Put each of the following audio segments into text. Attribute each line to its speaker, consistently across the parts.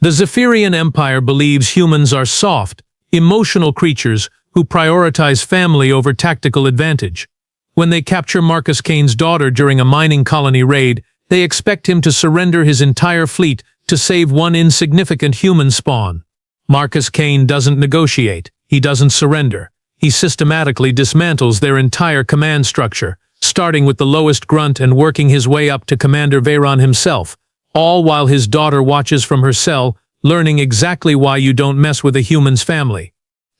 Speaker 1: The Zephyrian Empire believes humans are soft, emotional creatures who prioritize family over tactical advantage. When they capture Marcus Kane's daughter during a mining colony raid, they expect him to surrender his entire fleet to save one insignificant human spawn. Marcus Kane doesn't negotiate. He doesn't surrender. He systematically dismantles their entire command structure, starting with the lowest grunt and working his way up to Commander Veyron himself, all while his daughter watches from her cell, learning exactly why you don't mess with a human's family.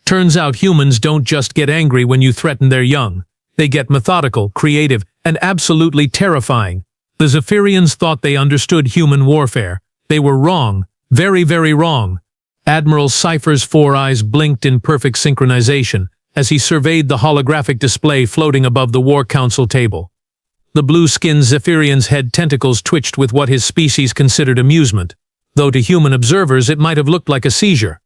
Speaker 1: Turns out humans don't just get angry when you threaten their young. They get methodical, creative, and absolutely terrifying. The Zephyrians thought they understood human warfare. They were wrong, very, very wrong. Admiral Cypher's 4 eyes blinked in perfect synchronization as he surveyed the holographic display floating above the War Council table. The blue-skinned Zephyrian's head tentacles twitched with what his species considered amusement, though to human observers it might have looked like a seizure.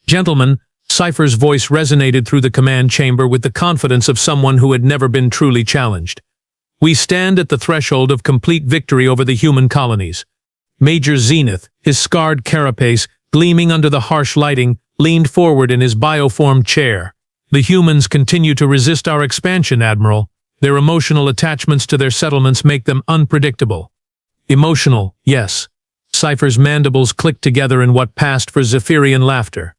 Speaker 1: "Gentlemen," Cypher's voice resonated through the command chamber with the confidence of someone who had never been truly challenged. "We stand at the threshold of complete victory over the human colonies." Major Zenith, his scarred carapace gleaming under the harsh lighting, leaned forward in his bioformed chair. "The humans continue to resist our expansion, Admiral. Their emotional attachments to their settlements make them unpredictable." "Emotional, yes." Cypher's mandibles clicked together in what passed for Zephyrian laughter.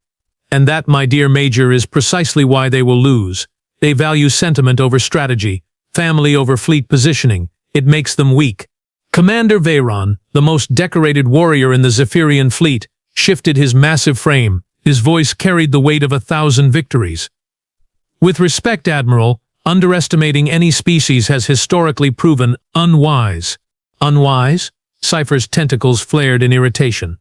Speaker 1: "And that, my dear Major, is precisely why they will lose. They value sentiment over strategy, family over fleet positioning. It makes them weak." Commander Veyron, the most decorated warrior in the Zephyrian fleet, shifted his massive frame. His voice carried the weight of 1,000 victories. "With respect, Admiral, underestimating any species has historically proven unwise." "Unwise?" Cypher's tentacles flared in irritation.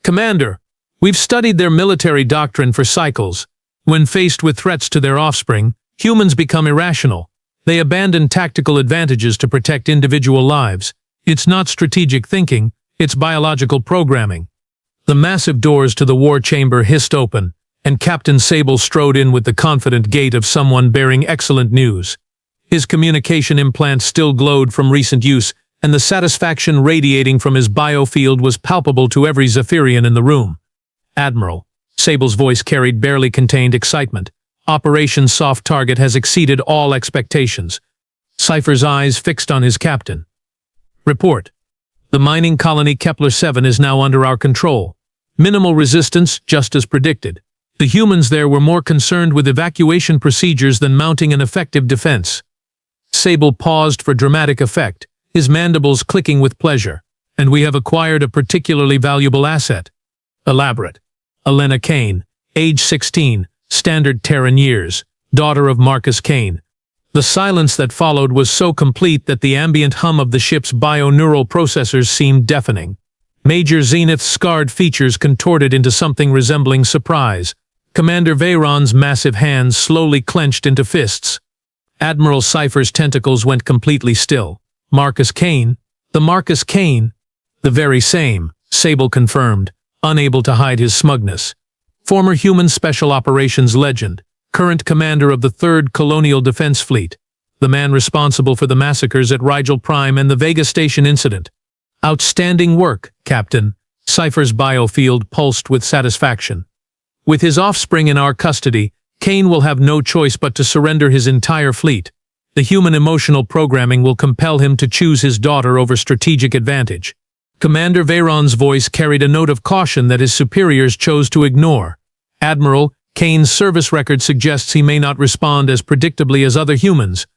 Speaker 1: "Commander, we've studied their military doctrine for cycles. When faced with threats to their offspring, humans become irrational. They abandon tactical advantages to protect individual lives. It's not strategic thinking, it's biological programming." The massive doors to the war chamber hissed open, and Captain Sable strode in with the confident gait of someone bearing excellent news. His communication implant still glowed from recent use, and the satisfaction radiating from his biofield was palpable to every Zephyrian in the room. "Admiral," Sable's voice carried barely contained excitement, "Operation Soft Target has exceeded all expectations." Cypher's eyes fixed on his captain. "Report. The mining colony Kepler-7 is now under our control. Minimal resistance, just as predicted. The humans there were more concerned with evacuation procedures than mounting an effective defense." Sable paused for dramatic effect, his mandibles clicking with pleasure. "And we have acquired a particularly valuable asset." "Elaborate." "Elena Kane, age 16, standard Terran years, daughter of Marcus Kane." The silence that followed was so complete that the ambient hum of the ship's bio-neural processors seemed deafening. Major Zenith's scarred features contorted into something resembling surprise. Commander Veyron's massive hands slowly clenched into fists. Admiral Cypher's tentacles went completely still. "Marcus Kane? The Marcus Kane?" "The very same," Sable confirmed, unable to hide his smugness. "Former human special operations legend, current commander of the 3rd Colonial Defense Fleet, the man responsible for the massacres at Rigel Prime and the Vega Station incident." "Outstanding work, Captain." Cypher's biofield pulsed with satisfaction. "With his offspring in our custody, Kane will have no choice but to surrender his entire fleet. The human emotional programming will compel him to choose his daughter over strategic advantage." Commander Veyron's voice carried a note of caution that his superiors chose to ignore. "Admiral, Kane's service record suggests he may not respond as predictably as other humans."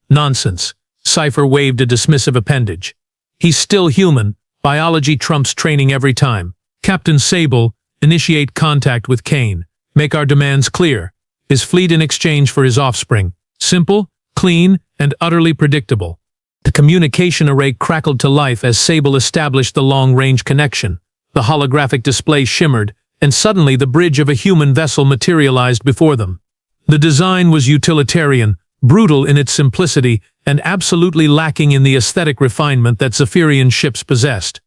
Speaker 1: "Nonsense." Cypher waved a dismissive appendage. "He's still human. Biology trumps training every time. Captain Sable, initiate contact with Kane. Make our demands clear. His fleet in exchange for his offspring. Simple, clean, and utterly predictable." The communication array crackled to life as Sable established the long-range connection. The holographic display shimmered, and suddenly the bridge of a human vessel materialized before them. The design was utilitarian, brutal in its simplicity, and absolutely lacking in the aesthetic refinement that Zephyrian ships possessed.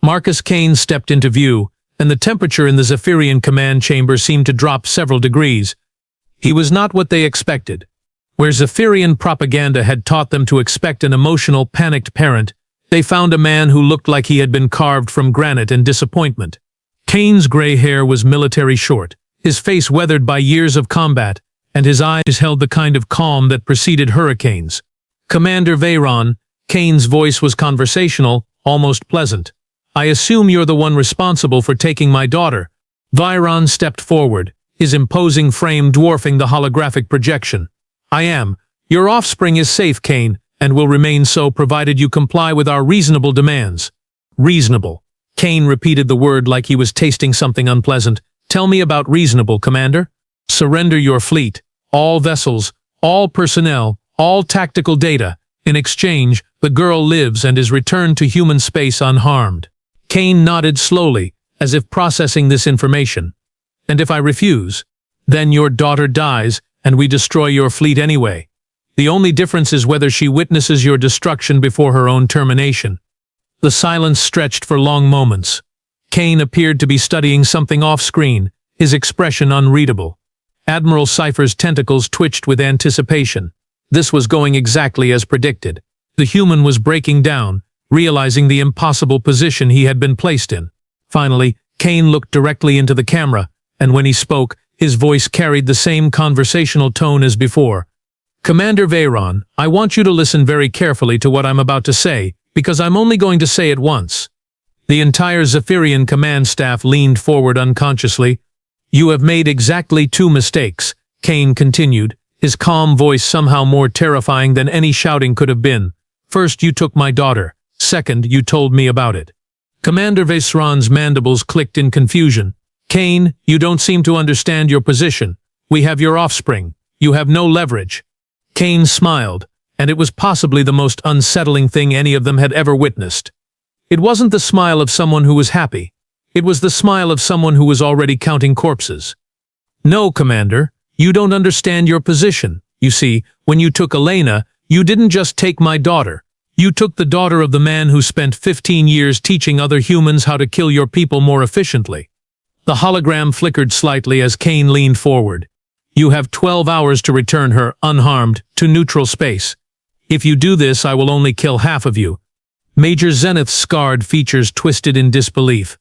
Speaker 1: Marcus Kane stepped into view, and the temperature in the Zephyrian command chamber seemed to drop several degrees. He was not what they expected. Where Zephyrian propaganda had taught them to expect an emotional, panicked parent, they found a man who looked like he had been carved from granite and disappointment. Kane's gray hair was military short, his face weathered by years of combat, and his eyes held the kind of calm that preceded hurricanes. "Commander Veyron," Kane's voice was conversational, almost pleasant. "I assume you're the one responsible for taking my daughter." Veyron stepped forward, his imposing frame dwarfing the holographic projection. "I am. Your offspring is safe, Kane, and will remain so provided you comply with our reasonable demands." "Reasonable." Kane repeated the word like he was tasting something unpleasant. "Tell me about reasonable, Commander." "Surrender your fleet, all vessels, all personnel, all tactical data. In exchange, the girl lives and is returned to human space unharmed." Kane nodded slowly, as if processing this information. "And if I refuse? Then your daughter dies, and we destroy your fleet anyway. The only difference is whether she witnesses your destruction before her own termination." The silence stretched for long moments. Kane appeared to be studying something off-screen, his expression unreadable. Admiral Sci-Fi's tentacles twitched with anticipation. This was going exactly as predicted. The human was breaking down, realizing the impossible position he had been placed in. Finally, Kane looked directly into the camera, and when he spoke, his voice carried the same conversational tone as before. "Commander Veyron, I want you to listen very carefully to what I'm about to say, because I'm only going to say it once." The entire Zephyrian command staff leaned forward unconsciously. "You have made exactly 2 mistakes," Kane continued, his calm voice somehow more terrifying than any shouting could have been. "First, you took my daughter. Second, you told me about it." Commander Veyron's mandibles clicked in confusion. "Kane, you don't seem to understand your position. We have your offspring. You have no leverage." Kane smiled, and it was possibly the most unsettling thing any of them had ever witnessed. It wasn't the smile of someone who was happy. It was the smile of someone who was already counting corpses. "No, Commander, you don't understand your position. You see, when you took Elena, you didn't just take my daughter. You took the daughter of the man who spent 15 years teaching other humans how to kill your people more efficiently." The hologram flickered slightly as Kane leaned forward. "You have 12 hours to return her, unharmed, to neutral space. If you do this, I will only kill half of you." Major Zenith's scarred features twisted in disbelief.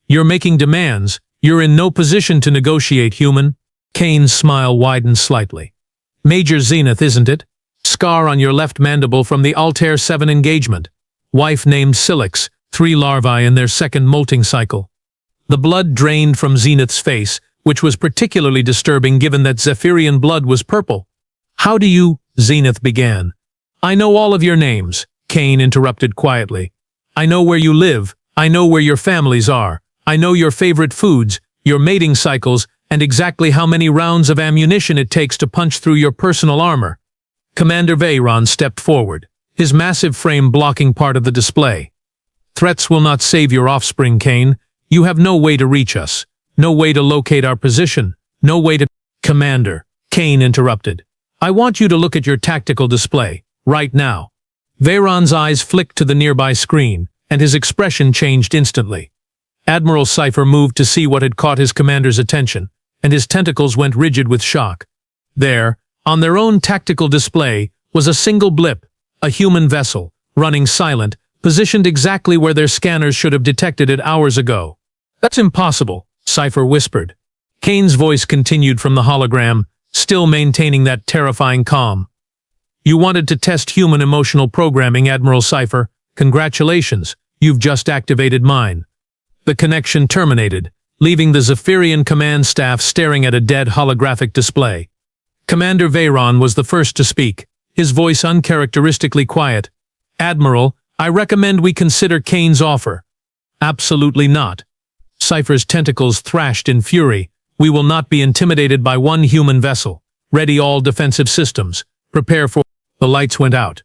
Speaker 1: "You're making demands. You're in no position to negotiate, human." Kane's smile widened slightly. "Major Zenith, isn't it? Scar on your left mandible from the Altair 7 engagement. Wife named Silix, 3 larvae in their second molting cycle." The blood drained from Zenith's face, which was particularly disturbing given that Zephyrian blood was purple. "How do you—" Zenith began. "I know all of your names," Kane interrupted quietly. "I know where you live. I know where your families are. I know your favorite foods, your mating cycles, and exactly how many rounds of ammunition it takes to punch through your personal armor." Commander Veyron stepped forward, his massive frame blocking part of the display. "Threats will not save your offspring, Kane. You have no way to reach us, no way to locate our position, no way to—" "Commander," Kane interrupted, "I want you to look at your tactical display, right now." Veyron's eyes flicked to the nearby screen, and his expression changed instantly. Admiral Sci-Fi moved to see what had caught his commander's attention, and his tentacles went rigid with shock. There, on their own tactical display, was a single blip, a human vessel, running silent, positioned exactly where their scanners should have detected it hours ago. "That's impossible," Sci-Fi whispered. Kane's voice continued from the hologram, still maintaining that terrifying calm. "You wanted to test human emotional programming, Admiral Sci-Fi. Congratulations, you've just activated mine." The connection terminated, leaving the Zephyrian command staff staring at a dead holographic display. Commander Veyron was the first to speak, his voice uncharacteristically quiet. "Admiral, I recommend we consider Kane's offer." "Absolutely not." Sci-Fi's tentacles thrashed in fury. "We will not be intimidated by one human vessel. Ready all defensive systems. Prepare for—" The lights went out.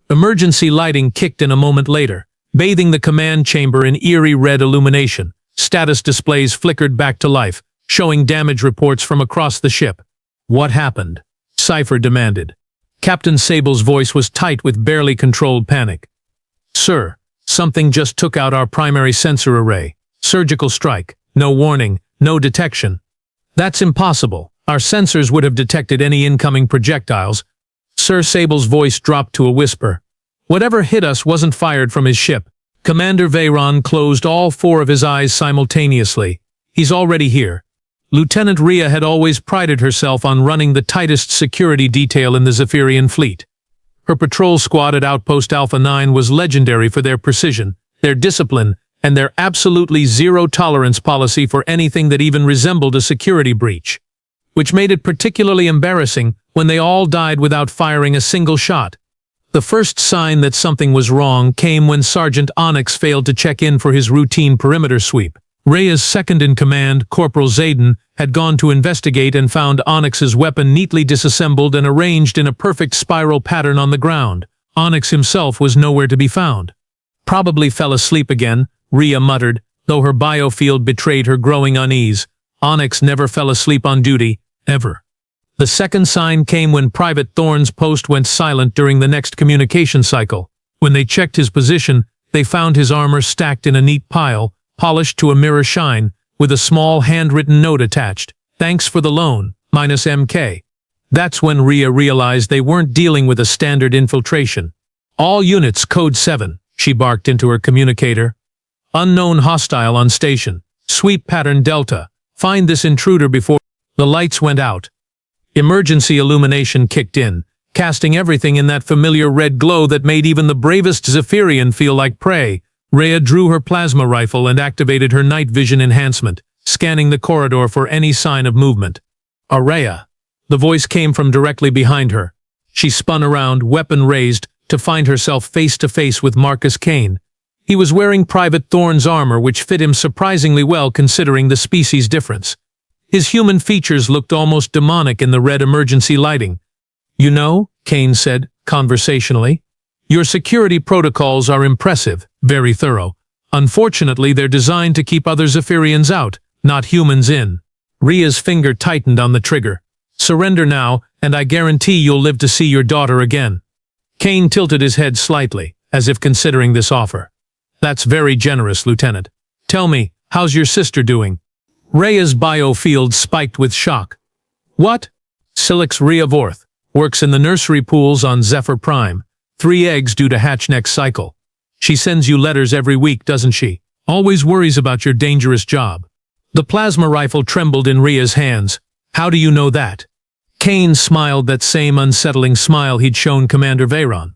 Speaker 1: Emergency lighting kicked in a moment later, bathing the command chamber in eerie red illumination. Status displays flickered back to life, showing damage reports from across the ship. "What happened?" Sci-Fi demanded. Captain Sable's voice was tight with barely controlled panic. "Sir, something just took out our primary sensor array. Surgical strike. No warning, no detection." "That's impossible. Our sensors would have detected any incoming projectiles." Sir Sable's voice dropped to a whisper. "Whatever hit us wasn't fired from his ship. Commander Veyron closed all four of his eyes simultaneously. He's already here. Lieutenant Rhea had always prided herself on running the tightest security detail in the Zephyrian fleet. Her patrol squad at Outpost Alpha 9 was legendary for their precision, their discipline, and their absolutely zero-tolerance policy for anything that even resembled a security breach, which made it particularly embarrassing when they all died without firing a single shot. The first sign that something was wrong came when Sergeant Onyx failed to check in for his routine perimeter sweep. Rhea's second-in-command, Corporal Zayden, had gone to investigate and found Onyx's weapon neatly disassembled and arranged in a perfect spiral pattern on the ground. Onyx himself was nowhere to be found. Probably fell asleep again, Rhea muttered, though her biofield betrayed her growing unease. Onyx never fell asleep on duty, ever. The second sign came when Private Thorne's post went silent during the next communication cycle. When they checked his position, they found his armor stacked in a neat pile, polished to a mirror shine, with a small handwritten note attached. "Thanks for the loan, -MK. That's when Rhea realized they weren't dealing with a standard infiltration. "All units, Code 7, she barked into her communicator. "Unknown hostile on station. Sweep pattern Delta. Find this intruder before—" The lights went out. Emergency illumination kicked in, casting everything in that familiar red glow that made even the bravest Zephyrian feel like prey. Rhea drew her plasma rifle and activated her night vision enhancement, scanning the corridor for any sign of movement. "Rhea." The voice came from directly behind her. She spun around, weapon raised, to find herself face-to-face with Marcus Kane. He was wearing Private Thorne's armor, which fit him surprisingly well considering the species difference. His human features looked almost demonic in the red emergency lighting. "You know," Kane said, conversationally, "your security protocols are impressive, very thorough. Unfortunately, they're designed to keep other Zephyrians out, not humans in." Rhea's finger tightened on the trigger. "Surrender now, and I guarantee you'll live to see your daughter again." Kane tilted his head slightly, as if considering this offer. "That's very generous, Lieutenant. Tell me, how's your sister doing?" Rhea's biofield spiked with shock. "What?" "Silix Rhea Vorth. Works in the nursery pools on Zephyr Prime. 3 eggs due to hatch next cycle. She sends you letters every week, doesn't she? Always worries about your dangerous job." The plasma rifle trembled in Rhea's hands. "How do you know that?" Kane smiled that same unsettling smile he'd shown Commander Veyron.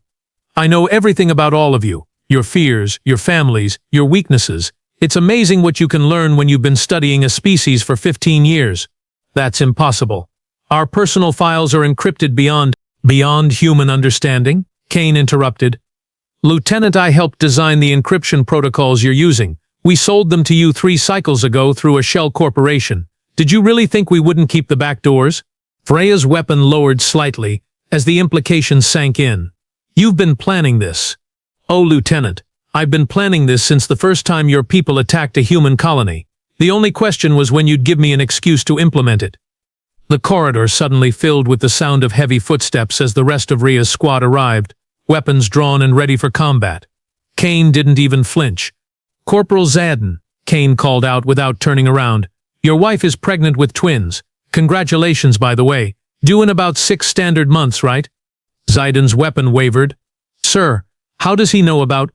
Speaker 1: "I know everything about all of you. Your fears, your families, your weaknesses. It's amazing what you can learn when you've been studying a species for 15 years. That's impossible. Our personal files are encrypted beyond human understanding," Kane interrupted. "Lieutenant, I helped design the encryption protocols you're using. We sold them to you 3 cycles ago through a shell corporation. Did you really think we wouldn't keep the back doors?" Freya's weapon lowered slightly, as the implications sank in. "You've been planning this." "Oh, Lieutenant, I've been planning this since the first time your people attacked a human colony. The only question was when you'd give me an excuse to implement it." The corridor suddenly filled with the sound of heavy footsteps as the rest of Rhea's squad arrived, weapons drawn and ready for combat. Kane didn't even flinch. "Corporal Zayden," Kane called out without turning around. "Your wife is pregnant with twins. Congratulations, by the way. Due in about 6 standard months, right?" Zayden's weapon wavered. "Sir, how does he know about—"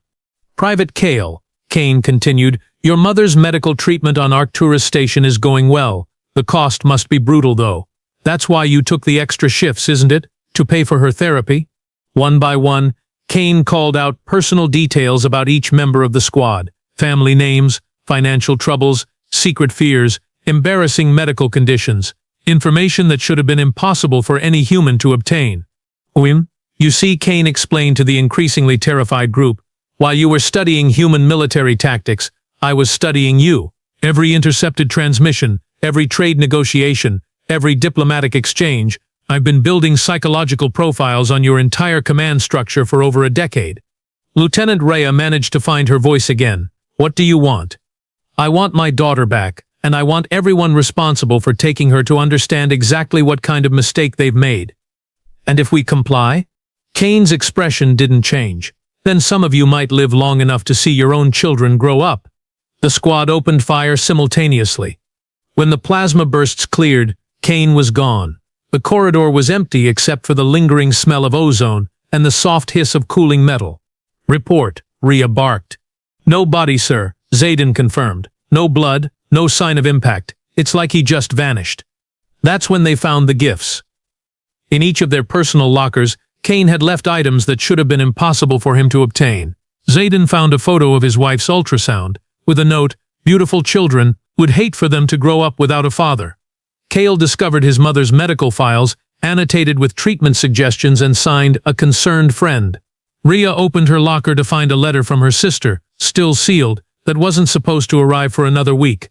Speaker 1: "Private Kale," Kane continued, "your mother's medical treatment on Arcturus Station is going well. The cost must be brutal, though. That's why you took the extra shifts, isn't it? To pay for her therapy?" One by one, Kane called out personal details about each member of the squad. Family names, financial troubles, secret fears, embarrassing medical conditions. Information that should have been impossible for any human to obtain. You see, Kane explained to the increasingly terrified group, while you were studying human military tactics, I was studying you. Every intercepted transmission, every trade negotiation, every diplomatic exchange, I've been building psychological profiles on your entire command structure for over a decade. Lieutenant Rhea managed to find her voice again. "What do you want?" "I want my daughter back, and I want everyone responsible for taking her to understand exactly what kind of mistake they've made." "And if we comply?" Kane's expression didn't change. "Then some of you might live long enough to see your own children grow up." The squad opened fire simultaneously. When the plasma bursts cleared, Kane was gone. The corridor was empty except for the lingering smell of ozone and the soft hiss of cooling metal. "Report," Rhea barked. No body, sir, Zayden confirmed. No blood, no sign of impact. It's like he just vanished. That's when they found the gifts. In each of their personal lockers, Kane had left items that should have been impossible for him to obtain. Zayden found a photo of his wife's ultrasound, with a note, "Beautiful children, would hate for them to grow up without a father." Kale discovered his mother's medical files, annotated with treatment suggestions and signed, "A concerned friend." Rhea opened her locker to find a letter from her sister, still sealed, that wasn't supposed to arrive for another week.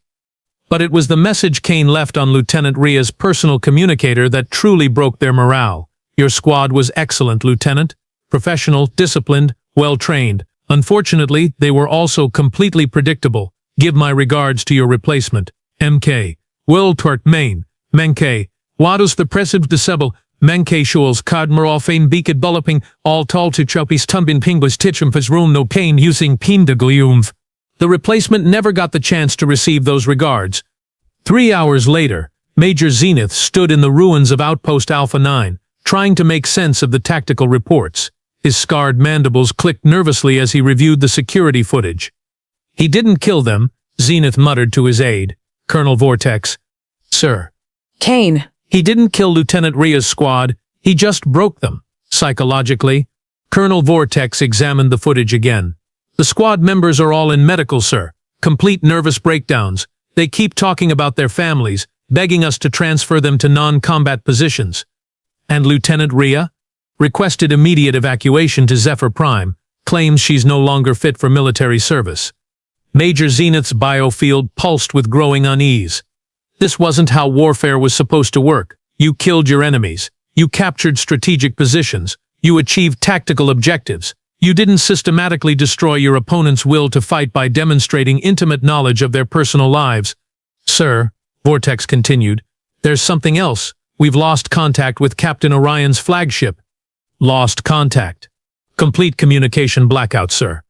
Speaker 1: But it was the message Kane left on Lieutenant Rhea's personal communicator that truly broke their morale. "Your squad was excellent, Lieutenant. Professional, disciplined, well-trained. Unfortunately, they were also completely predictable. Give my regards to your replacement. MK. Wiltort Main. Menke. Wadus the Presiv Disable. Menke Shules Kadmerol Fein Beaked Bulloping. All tall to Chopis Tumbin Pingbus Titchumfas Room No Pain using Pindagliumv." The replacement never got the chance to receive those regards. 3 hours later, Major Zenith stood in the ruins of Outpost Alpha 9, trying to make sense of the tactical reports. His scarred mandibles clicked nervously as he reviewed the security footage. "He didn't kill them," Zenith muttered to his aide, Colonel Vortex. "Sir."
Speaker 2: Kane.
Speaker 1: "He didn't kill Lieutenant Rhea's squad, he just broke them, psychologically." Colonel Vortex examined the footage again. "The squad members are all in medical, sir. Complete nervous breakdowns. They keep talking about their families, begging us to transfer them to non-combat positions." "And Lieutenant Rhea?" "Requested immediate evacuation to Zephyr Prime, claims she's no longer fit for military service." Major Zenith's biofield pulsed with growing unease. This wasn't how warfare was supposed to work. You killed your enemies. You captured strategic positions. You achieved tactical objectives. You didn't systematically destroy your opponent's will to fight by demonstrating intimate knowledge of their personal lives. "Sir," Vortex continued, "there's something else. We've lost contact with Captain Orion's flagship." "Lost contact." "Complete communication blackout, sir.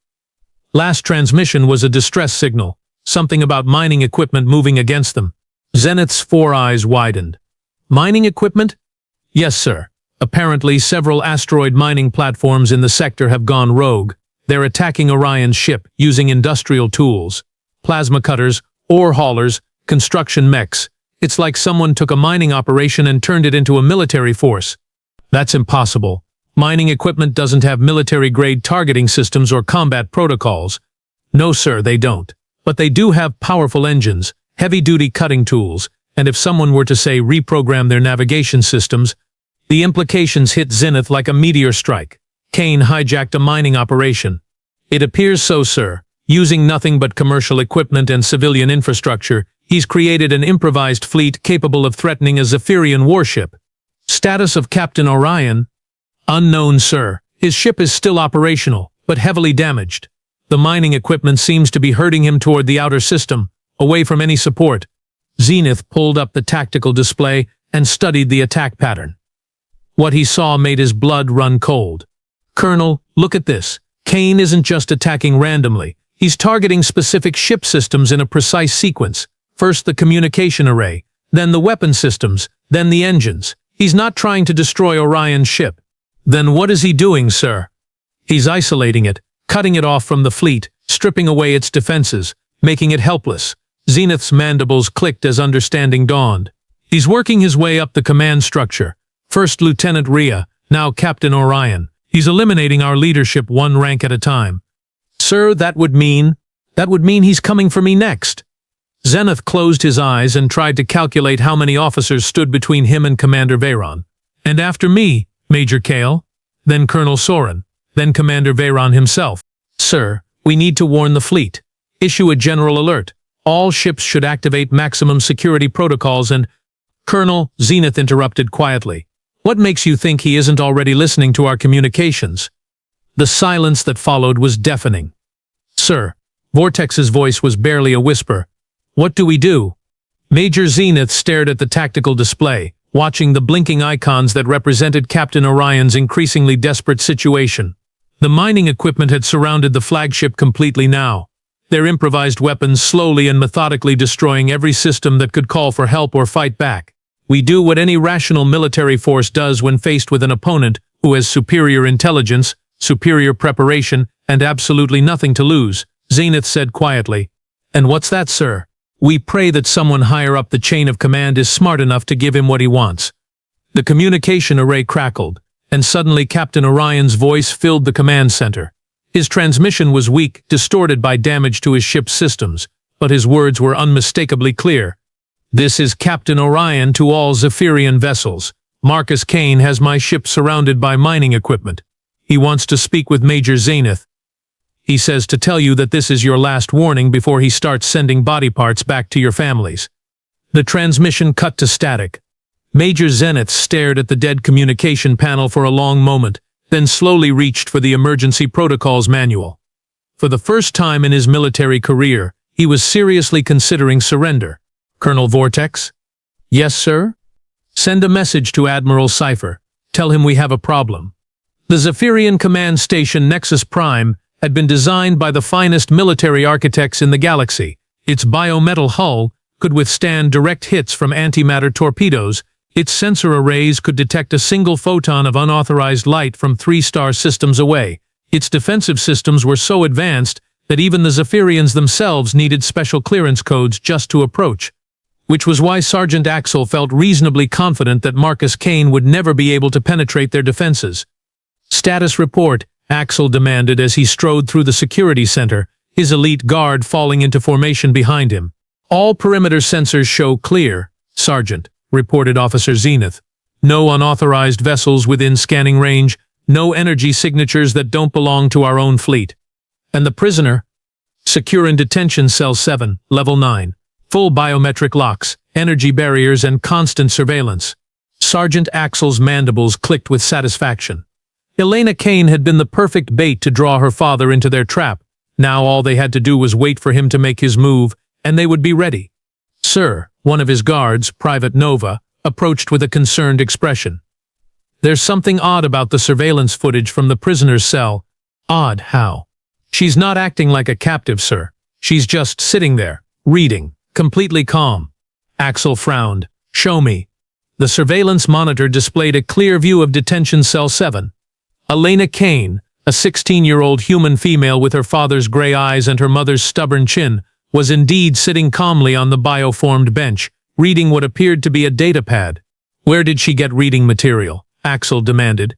Speaker 1: Last transmission was a distress signal, something about mining equipment moving against them." Zenith's 4 eyes widened. "Mining equipment?" "Yes, sir. Apparently, several asteroid mining platforms in the sector have gone rogue. They're attacking Orion's ship using industrial tools. Plasma cutters, ore haulers, construction mechs. It's like someone took a mining operation and turned it into a military force." "That's impossible. Mining equipment doesn't have military-grade targeting systems or combat protocols." "No, sir, they don't. But they do have powerful engines, heavy-duty cutting tools, and if someone were to, say, reprogram their navigation systems..." The implications hit Zenith like a meteor strike. Kane hijacked a mining operation. "It appears so, sir. Using nothing but commercial equipment and civilian infrastructure, he's created an improvised fleet capable of threatening a Zephyrian warship." "Status of Captain Orion?" "Unknown, sir. His ship is still operational, but heavily damaged. The mining equipment seems to be herding him toward the outer system, away from any support." Zenith pulled up the tactical display and studied the attack pattern. What he saw made his blood run cold. "Colonel, look at this. Kane isn't just attacking randomly. He's targeting specific ship systems in a precise sequence. First the communication array, then the weapon systems, then the engines. He's not trying to destroy Orion's ship." "Then what is he doing, sir?" "He's isolating it, cutting it off from the fleet, stripping away its defenses, making it helpless." Zenith's mandibles clicked as understanding dawned. "He's working his way up the command structure. First Lieutenant Rhea, now Captain Orion. He's eliminating our leadership one rank at a time." "Sir, that would mean he's coming for me next." Zenith closed his eyes and tried to calculate how many officers stood between him and Commander Veyron. "And after me, Major Kale, then Colonel Soren, then Commander Veyron himself." "Sir, we need to warn the fleet. Issue a general alert. All ships should activate maximum security protocols and—" "Colonel," Zenith interrupted quietly, "what makes you think he isn't already listening to our communications?" The silence that followed was deafening. "Sir," Vortex's voice was barely a whisper, "what do we do?" Major Zenith stared at the tactical display, watching the blinking icons that represented Captain Orion's increasingly desperate situation. The mining equipment had surrounded the flagship completely now, their improvised weapons slowly and methodically destroying every system that could call for help or fight back. "We do what any rational military force does when faced with an opponent who has superior intelligence, superior preparation, and absolutely nothing to lose," Zenith said quietly. And what's that, sir? We pray that someone higher up the chain of command is smart enough to give him what he wants. The communication array crackled, and suddenly Captain Orion's voice filled the command center. His transmission was weak, distorted by damage to his ship's systems, but his words were unmistakably clear. This is Captain Orion to all Zephyrian vessels. Marcus Kane has my ship surrounded by mining equipment. He wants to speak with Major Zenith. He says to tell you that this is your last warning before he starts sending body parts back to your families. The transmission cut to static. Major Zenith stared at the dead communication panel for a long moment, then slowly reached for the emergency protocols manual. For the first time in his military career, he was seriously considering surrender. Colonel Vortex? Yes, sir? Send a message to Admiral Cypher. Tell him we have a problem. The Zephyrian command station Nexus Prime had been designed by the finest military architects in the galaxy. Its biometal hull could withstand direct hits from antimatter torpedoes. Its sensor arrays could detect a single photon of unauthorized light from 3-star systems away. Its defensive systems were so advanced that even the Zephyrians themselves needed special clearance codes just to approach, which was why Sergeant Axel felt reasonably confident that Marcus Kane would never be able to penetrate their defenses. Status report, Axel demanded as he strode through the security center, his elite guard falling into formation behind him. All perimeter sensors show clear, Sergeant, reported Officer Zenith. No unauthorized vessels within scanning range, no energy signatures that don't belong to our own fleet. And the prisoner? Secure in detention cell 7, level 9. Full biometric locks, energy barriers, and constant surveillance. Sergeant Axel's mandibles clicked with satisfaction. Elena Kane had been the perfect bait to draw her father into their trap. Now all they had to do was wait for him to make his move, and they would be ready. Sir, one of his guards, Private Nova, approached with a concerned expression. There's something odd about the surveillance footage from the prisoner's cell. Odd how? She's not acting like a captive, sir. She's just sitting there, reading, completely calm. Axel frowned. Show me. The surveillance monitor displayed a clear view of detention cell 7. Elena Kane, a 16-year-old human female with her father's gray eyes and her mother's stubborn chin, was indeed sitting calmly on the bioformed bench, reading what appeared to be a datapad. Where did she get reading material? Axel demanded.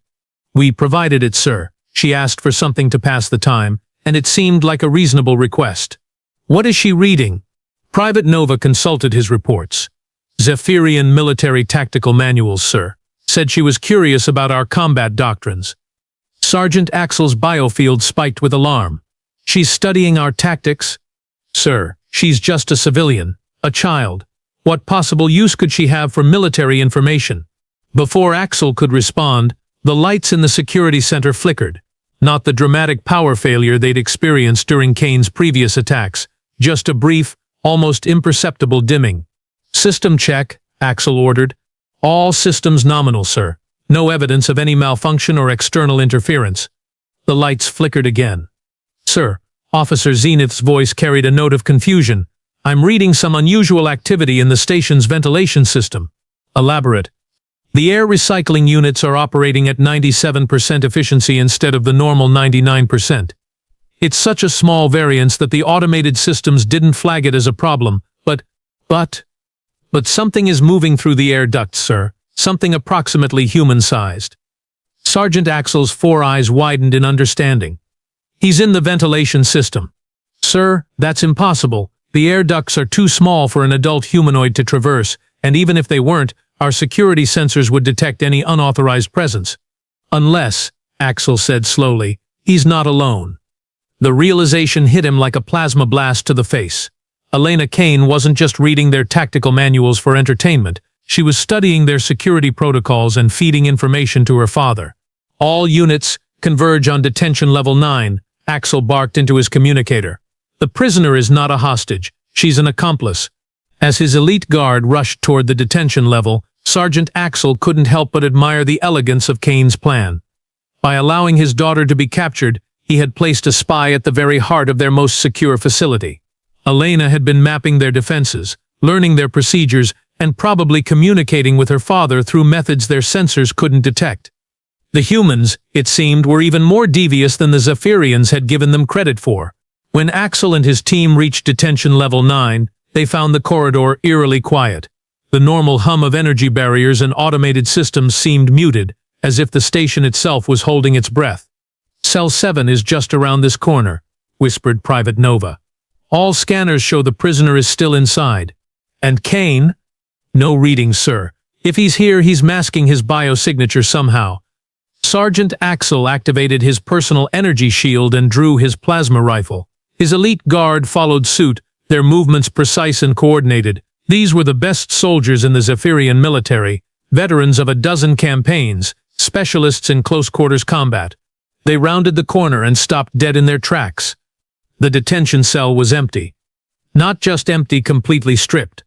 Speaker 1: We provided it, sir. She asked for something to pass the time, and it seemed like a reasonable request. What is she reading? Private Nova consulted his reports. Zephyrian military tactical manuals, sir. Said she was curious about our combat doctrines. Sergeant Axel's biofield spiked with alarm. She's studying our tactics? Sir, she's just a civilian, a child. What possible use could she have for military information? Before Axel could respond, the lights in the security center flickered. Not the dramatic power failure they'd experienced during Kane's previous attacks, just a brief, almost imperceptible dimming. System check, Axel ordered. All systems nominal, sir. No evidence of any malfunction or external interference. The lights flickered again. Sir, Officer Zenith's voice carried a note of confusion. I'm reading some unusual activity in the station's ventilation system. Elaborate. The air recycling units are operating at 97% efficiency instead of the normal 99%. It's such a small variance that the automated systems didn't flag it as a problem, but something is moving through the air ducts, sir. Something approximately human-sized. Sergeant Axel's 4 eyes widened in understanding. He's in the ventilation system. Sir, that's impossible. The air ducts are too small for an adult humanoid to traverse, and even if they weren't, our security sensors would detect any unauthorized presence. Unless, Axel said slowly, he's not alone. The realization hit him like a plasma blast to the face. Elena Kane wasn't just reading their tactical manuals for entertainment. She was studying their security protocols and feeding information to her father. All units, converge on detention level 9, Axel barked into his communicator. The prisoner is not a hostage. She's an accomplice. As his elite guard rushed toward the detention level, Sergeant Axel couldn't help but admire the elegance of Kane's plan. By allowing his daughter to be captured, he had placed a spy at the very heart of their most secure facility. Elena had been mapping their defenses, learning their procedures, and probably communicating with her father through methods their sensors couldn't detect. The humans, it seemed, were even more devious than the Zephyrians had given them credit for. When Axel and his team reached detention level 9, they found the corridor eerily quiet. The normal hum of energy barriers and automated systems seemed muted, as if the station itself was holding its breath. "Cell 7 is just around this corner," whispered Private Nova. "All scanners show the prisoner is still inside." "And Kane?" "No readings, sir. If he's here, he's masking his biosignature somehow." Sergeant Axel activated his personal energy shield and drew his plasma rifle. His elite guard followed suit, their movements precise and coordinated. These were the best soldiers in the Zephyrian military, veterans of a dozen campaigns, specialists in close-quarters combat. They rounded the corner and stopped dead in their tracks. The detention cell was empty. Not just empty, completely stripped.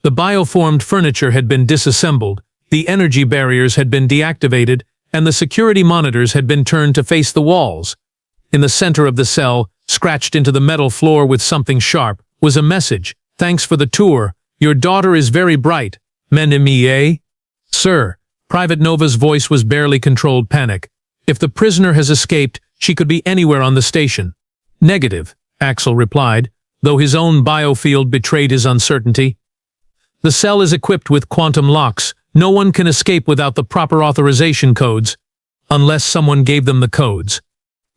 Speaker 1: The bioformed furniture had been disassembled, the energy barriers had been deactivated, and the security monitors had been turned to face the walls. In the center of the cell, scratched into the metal floor with something sharp, was a message. "Thanks for the tour. Your daughter is very bright. Menimier?" "Sir." Private Nova's voice was barely controlled panic. "If the prisoner has escaped, she could be anywhere on the station." "Negative," Axel replied, though his own biofield betrayed his uncertainty. "The cell is equipped with quantum locks. No one can escape without the proper authorization codes, unless someone gave them the codes."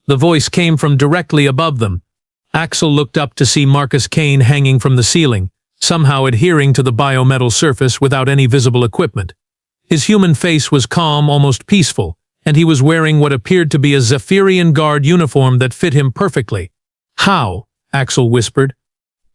Speaker 1: The voice came from directly above them. Axel looked up to see Marcus Kane hanging from the ceiling, somehow adhering to the biometal surface without any visible equipment. His human face was calm, almost peaceful, and he was wearing what appeared to be a Zephyrian guard uniform that fit him perfectly. "How?" Axel whispered.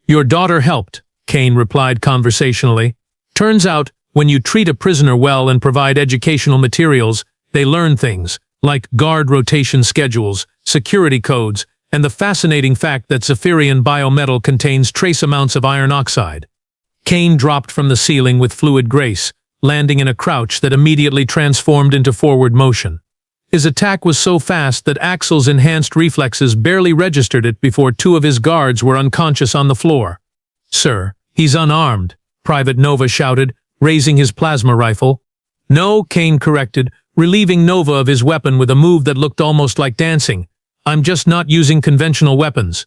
Speaker 1: "Your daughter helped," Kane replied conversationally. "Turns out, when you treat a prisoner well and provide educational materials, they learn things, like guard rotation schedules, security codes, and the fascinating fact that Zephyrian biometal contains trace amounts of iron oxide." Kane dropped from the ceiling with fluid grace, landing in a crouch that immediately transformed into forward motion. His attack was so fast that Axel's enhanced reflexes barely registered it before two of his guards were unconscious on the floor. "Sir, he's unarmed," Private Nova shouted, raising his plasma rifle. "No," Kane corrected, relieving Nova of his weapon with a move that looked almost like dancing. "I'm just not using conventional weapons."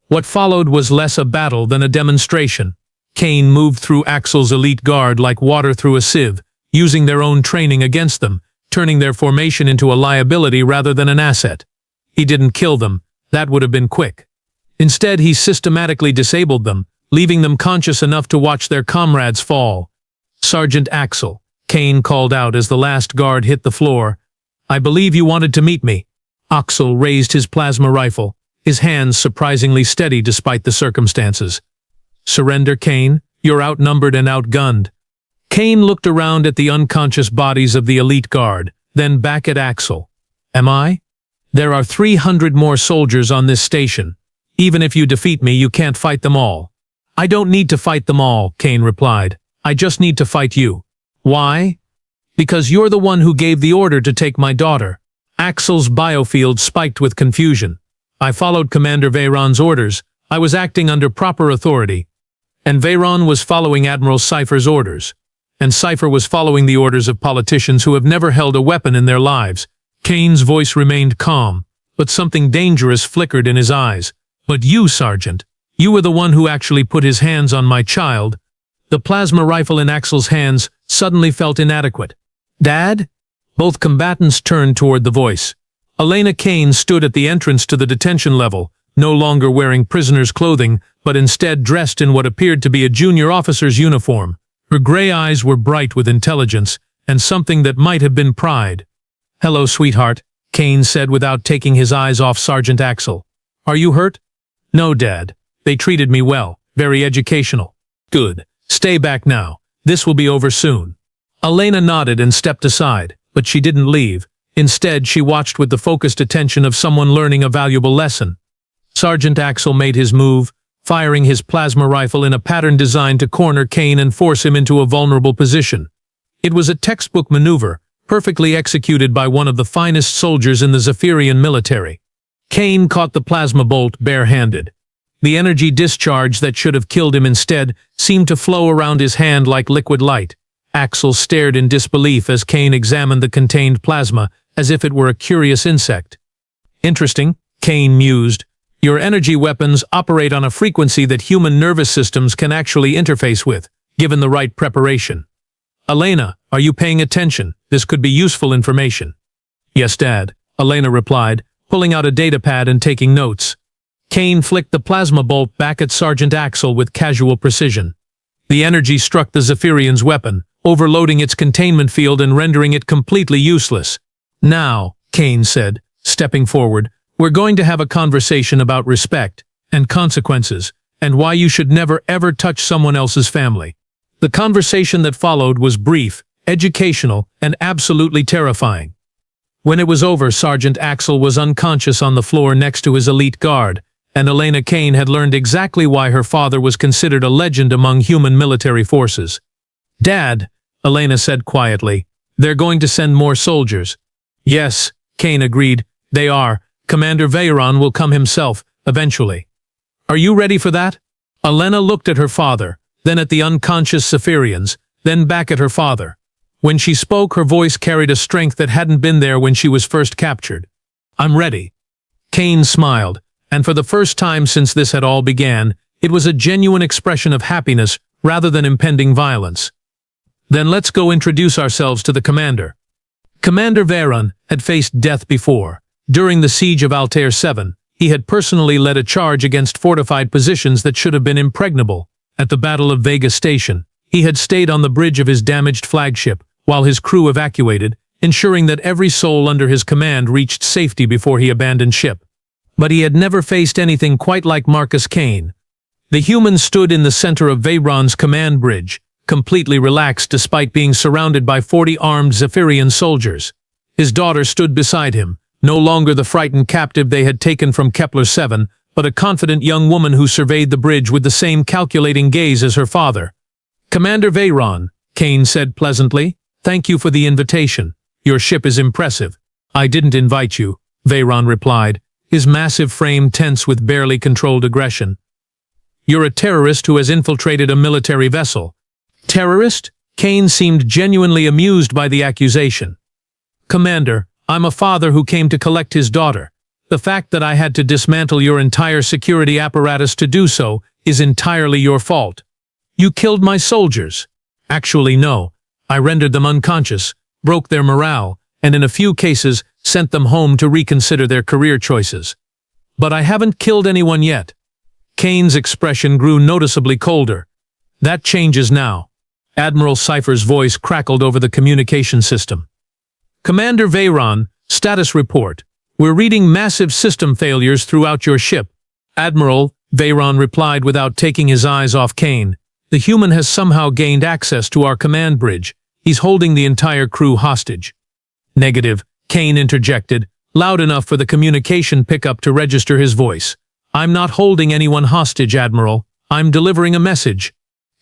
Speaker 1: What followed was less a battle than a demonstration. Kane moved through Axel's elite guard like water through a sieve, using their own training against them, turning their formation into a liability rather than an asset. He didn't kill them. That would have been quick. Instead, he systematically disabled them, leaving them conscious enough to watch their comrades fall. "Sergeant Axel," Kane called out as the last guard hit the floor. "I believe you wanted to meet me." Axel raised his plasma rifle, his hands surprisingly steady despite the circumstances. "Surrender, Kane. You're outnumbered and outgunned." Kane looked around at the unconscious bodies of the elite guard, then back at Axel. "Am I? There are 300 more soldiers on this station. Even if you defeat me, you can't fight them all." "I don't need to fight them all," Kane replied. "I just need to fight you." "Why?" "Because you're the one who gave the order to take my daughter." Axel's biofield spiked with confusion. "I followed Commander Veyron's orders. I was acting under proper authority." And Veyron was following Admiral Cypher's orders. And Cypher was following the orders of politicians who have never held a weapon in their lives. Kane's voice remained calm, but something dangerous flickered in his eyes. "But you, Sergeant, you were the one who actually put his hands on my child." The plasma rifle in Axel's hands suddenly felt inadequate. "Dad?" Both combatants turned toward the voice. Elena Kane stood at the entrance to the detention level, no longer wearing prisoner's clothing, but instead dressed in what appeared to be a junior officer's uniform. Her gray eyes were bright with intelligence, and something that might have been pride. "Hello, sweetheart," Kane said without taking his eyes off Sergeant Axel. "Are you hurt?" "No, Dad. They treated me well. Very educational." "Good. Stay back now. This will be over soon." Elena nodded and stepped aside, but she didn't leave. Instead, she watched with the focused attention of someone learning a valuable lesson. Sergeant Axel made his move, firing his plasma rifle in a pattern designed to corner Kane and force him into a vulnerable position. It was a textbook maneuver, perfectly executed by one of the finest soldiers in the Zephyrian military. Kane caught the plasma bolt bare-handed. The energy discharge that should have killed him instead seemed to flow around his hand like liquid light. Axel stared in disbelief as Kane examined the contained plasma as if it were a curious insect. "Interesting," Kane mused. Your energy weapons operate on a frequency that human nervous systems can actually interface with, given the right preparation. Elena, are you paying attention? This could be useful information. Yes, Dad, Elena replied, pulling out a datapad and taking notes. Kane flicked the plasma bolt back at Sergeant Axel with casual precision. The energy struck the Zephyrian's weapon, overloading its containment field and rendering it completely useless. Now, Kane said, stepping forward, we're going to have a conversation about respect and consequences, and why you should never ever touch someone else's family. The conversation that followed was brief, educational, and absolutely terrifying. When it was over, Sergeant Axel was unconscious on the floor next to his elite guard, and Elena Kane had learned exactly why her father was considered a legend among human military forces. Dad, Elena said quietly, they're going to send more soldiers. Yes, Kane agreed, they are. Commander Veyron will come himself, eventually. Are you ready for that? Elena looked at her father, then at the unconscious Zephyrians, then back at her father. When she spoke, her voice carried a strength that hadn't been there when she was first captured. I'm ready. Kane smiled, and for the first time since this had all began, it was a genuine expression of happiness rather than impending violence. Then let's go introduce ourselves to the commander. Commander Veyron had faced death before. During the siege of Altair 7, he had personally led a charge against fortified positions that should have been impregnable. At the Battle of Vega Station, he had stayed on the bridge of his damaged flagship, while his crew evacuated, ensuring that every soul under his command reached safety before he abandoned ship. But he had never faced anything quite like Marcus Kane. The human stood in the center of Veyron's command bridge, completely relaxed despite being surrounded by 40 armed Zephyrian soldiers. His daughter stood beside him, no longer the frightened captive they had taken from Kepler 7, but a confident young woman who surveyed the bridge with the same calculating gaze as her father. Commander Veyron, Kane said pleasantly, thank you for the invitation. Your ship is impressive. I didn't invite you, Veyron replied, his massive frame tense with barely controlled aggression. You're a terrorist who has infiltrated a military vessel. Terrorist? Kane seemed genuinely amused by the accusation. Commander, I'm a father who came to collect his daughter. The fact that I had to dismantle your entire security apparatus to do so is entirely your fault. You killed my soldiers. Actually, no. I rendered them unconscious, broke their morale, and in a few cases sent them home to reconsider their career choices. But I haven't killed anyone yet. Kane's expression grew noticeably colder. That changes now. Admiral Cypher's voice crackled over the communication system. Commander Veyron, status report. We're reading massive system failures throughout your ship. Admiral, Veyron replied without taking his eyes off Kane. The human has somehow gained access to our command bridge. He's holding the entire crew hostage. Negative, Kane interjected, loud enough for the communication pickup to register his voice. I'm not holding anyone hostage, Admiral. I'm delivering a message.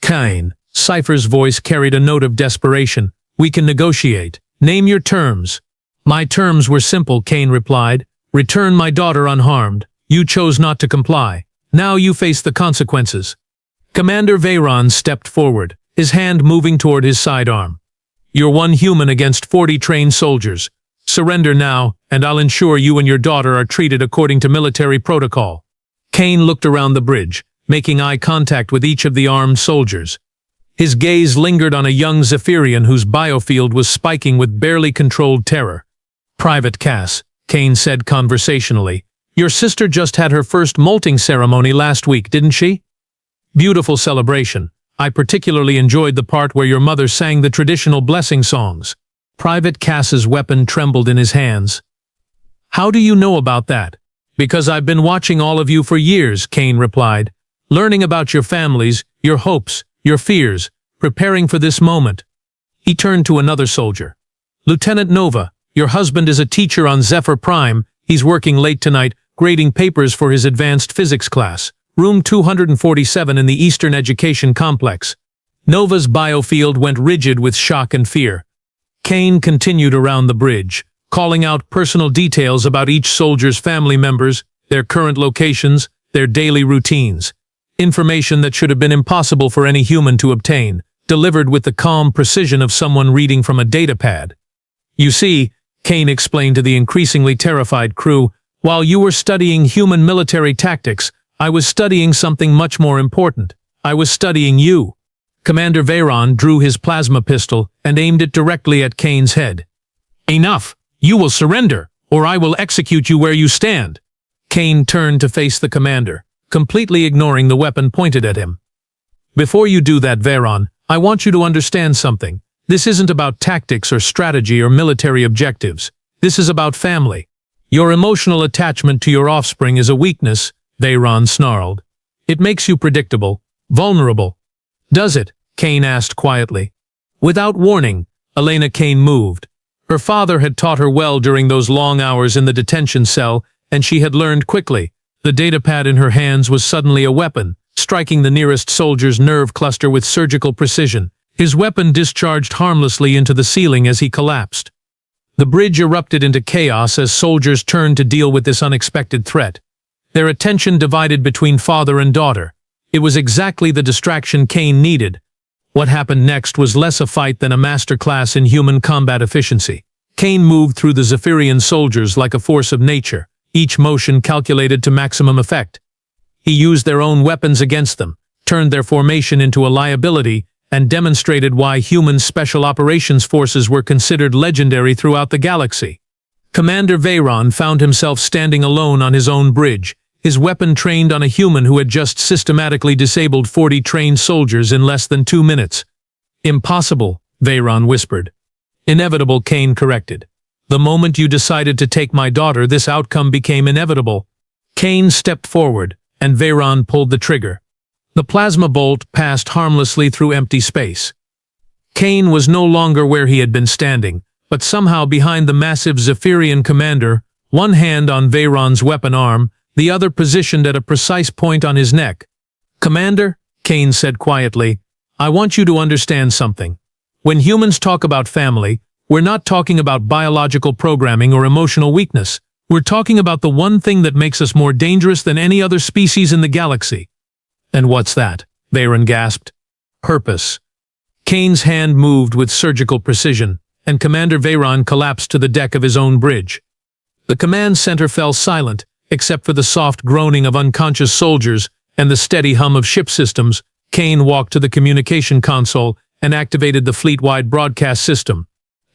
Speaker 1: Kane, Cypher's voice carried a note of desperation. We can negotiate. Name your terms. My terms were simple, Kane replied. Return my daughter unharmed. You chose not to comply. Now you face the consequences. Commander Veyron stepped forward, his hand moving toward his sidearm. You're one human against 40 trained soldiers. Surrender now, and I'll ensure you and your daughter are treated according to military protocol. Kane looked around the bridge, making eye contact with each of the armed soldiers. His gaze lingered on a young Zephyrian whose biofield was spiking with barely controlled terror. Private Cass, Kane said conversationally, your sister just had her first molting ceremony last week, didn't she? Beautiful celebration. I particularly enjoyed the part where your mother sang the traditional blessing songs. Private Cass's weapon trembled in his hands. How do you know about that? Because I've been watching all of you for years, Kane replied. Learning about your families, your hopes, your fears, preparing for this moment. He turned to another soldier. Lieutenant Nova, your husband is a teacher on Zephyr Prime. He's working late tonight, grading papers for his advanced physics class. Room 247 in the Eastern Education Complex. Nova's biofield went rigid with shock and fear. Kane continued around the bridge, calling out personal details about each soldier's family members, their current locations, their daily routines. Information that should have been impossible for any human to obtain, delivered with the calm precision of someone reading from a datapad. You see, Kane explained to the increasingly terrified crew, While you were studying human military tactics, I was studying something much more important. I was studying you." Commander Veyron drew his plasma pistol and aimed it directly at Kane's head. "Enough! You will surrender, or I will execute you where you stand." Kane turned to face the commander, completely ignoring the weapon pointed at him. "Before you do that, Veyron, I want you to understand something. This isn't about tactics or strategy or military objectives. This is about family. Your emotional attachment to your offspring is a weakness," Veyron snarled. "It makes you predictable, vulnerable." "Does it?" Kane asked quietly. Without warning, Elena Kane moved. Her father had taught her well during those long hours in the detention cell, and she had learned quickly. The datapad in her hands was suddenly a weapon, striking the nearest soldier's nerve cluster with surgical precision. His weapon discharged harmlessly into the ceiling as he collapsed. The bridge erupted into chaos as soldiers turned to deal with this unexpected threat. Their attention divided between father and daughter. It was exactly the distraction Kane needed. What happened next was less a fight than a masterclass in human combat efficiency. Kane moved through the Zephyrian soldiers like a force of nature, each motion calculated to maximum effect. He used their own weapons against them, turned their formation into a liability, and demonstrated why human special operations forces were considered legendary throughout the galaxy. Commander Veyron found himself standing alone on his own bridge, his weapon trained on a human who had just systematically disabled 40 trained soldiers in less than 2 minutes. "Impossible," Veyron whispered. "Inevitable," Kane corrected. "The moment you decided to take my daughter, this outcome became inevitable." Kane stepped forward, and Veyron pulled the trigger. The plasma bolt passed harmlessly through empty space. Kane was no longer where he had been standing, but somehow behind the massive Zephyrian commander, one hand on Veyron's weapon arm, the other positioned at a precise point on his neck. "Commander," Kane said quietly, "I want you to understand something. When humans talk about family, we're not talking about biological programming or emotional weakness. We're talking about the one thing that makes us more dangerous than any other species in the galaxy." "And what's that?" Veyron gasped. "Purpose." Kane's hand moved with surgical precision, and Commander Veyron collapsed to the deck of his own bridge. The command center fell silent, except for the soft groaning of unconscious soldiers and the steady hum of ship systems. Kane walked to the communication console and activated the fleet-wide broadcast system.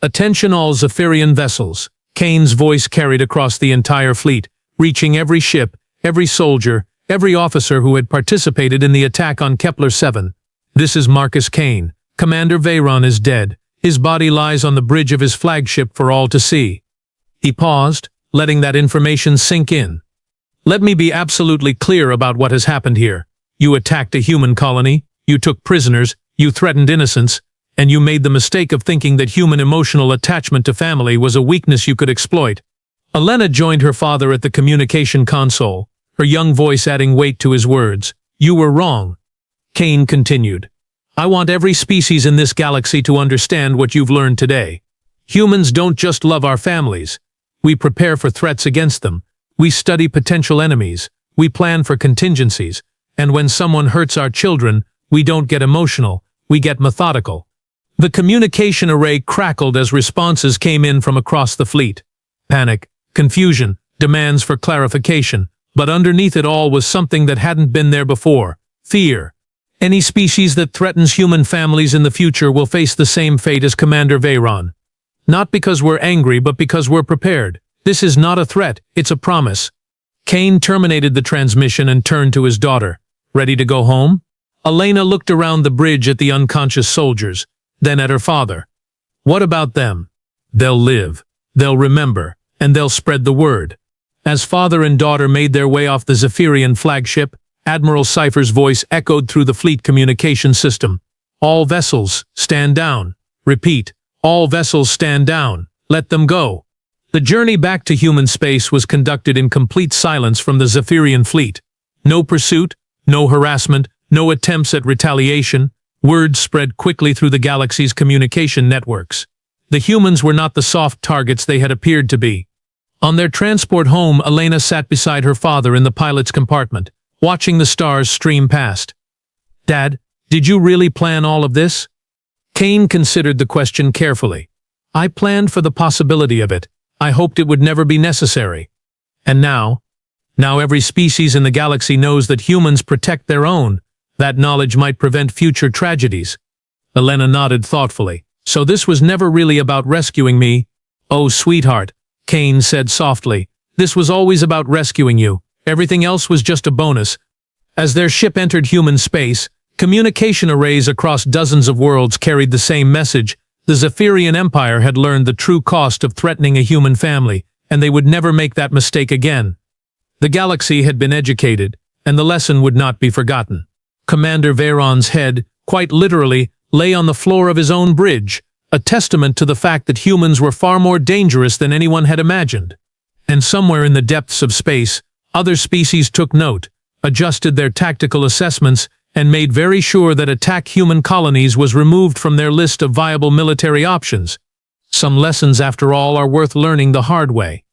Speaker 1: "Attention all Zephyrian vessels." Kane's voice carried across the entire fleet, reaching every ship, every soldier, every officer who had participated in the attack on Kepler 7. "This is Marcus Kane. Commander Veyron is dead. His body lies on the bridge of his flagship for all to see." He paused, letting that information sink in. "Let me be absolutely clear about what has happened here. You attacked a human colony, you took prisoners, you threatened innocents, and you made the mistake of thinking that human emotional attachment to family was a weakness you could exploit." Elena joined her father at the communication console, her young voice adding weight to his words. "You were wrong." Kane continued. "I want every species in this galaxy to understand what you've learned today. Humans don't just love our families. We prepare for threats against them. We study potential enemies. We plan for contingencies. And when someone hurts our children, we don't get emotional. We get methodical." The communication array crackled as responses came in from across the fleet. Panic, confusion, demands for clarification. But underneath it all was something that hadn't been there before: fear. Any species that threatens human families in the future will face the same fate as Commander Veyron. Not because we're angry, but because we're prepared. This is not a threat, it's a promise. Kane terminated the transmission and turned to his daughter. "Ready to go home?" Elena looked around the bridge at the unconscious soldiers, then at her father. "What about them? They'll live, they'll remember, and they'll spread the word." As father and daughter made their way off the Zephyrian flagship, Admiral Cypher's voice echoed through the fleet communication system. "All vessels, stand down. Repeat, all vessels stand down. Let them go." The journey back to human space was conducted in complete silence from the Zephyrian fleet. No pursuit, no harassment, no attempts at retaliation. Word spread quickly through the galaxy's communication networks. The humans were not the soft targets they had appeared to be. On their transport home, Elena sat beside her father in the pilot's compartment, watching the stars stream past. "Dad, did you really plan all of this?" Kane considered the question carefully. "I planned for the possibility of it. I hoped it would never be necessary." And now every species in the galaxy knows that humans protect their own. That knowledge might prevent future tragedies. Elena nodded thoughtfully. So this was never really about rescuing me? Oh, sweetheart, Kane said softly. This was always about rescuing you. Everything else was just a bonus. As their ship entered human space, communication arrays across dozens of worlds carried the same message. The Zephyrian Empire had learned the true cost of threatening a human family, and they would never make that mistake again. The galaxy had been educated, and the lesson would not be forgotten. Commander Veyron's head, quite literally, lay on the floor of his own bridge, a testament to the fact that humans were far more dangerous than anyone had imagined. And somewhere in the depths of space, other species took note, adjusted their tactical assessments, and made very sure that attack human colonies was removed from their list of viable military options. Some lessons, after all, are worth learning the hard way.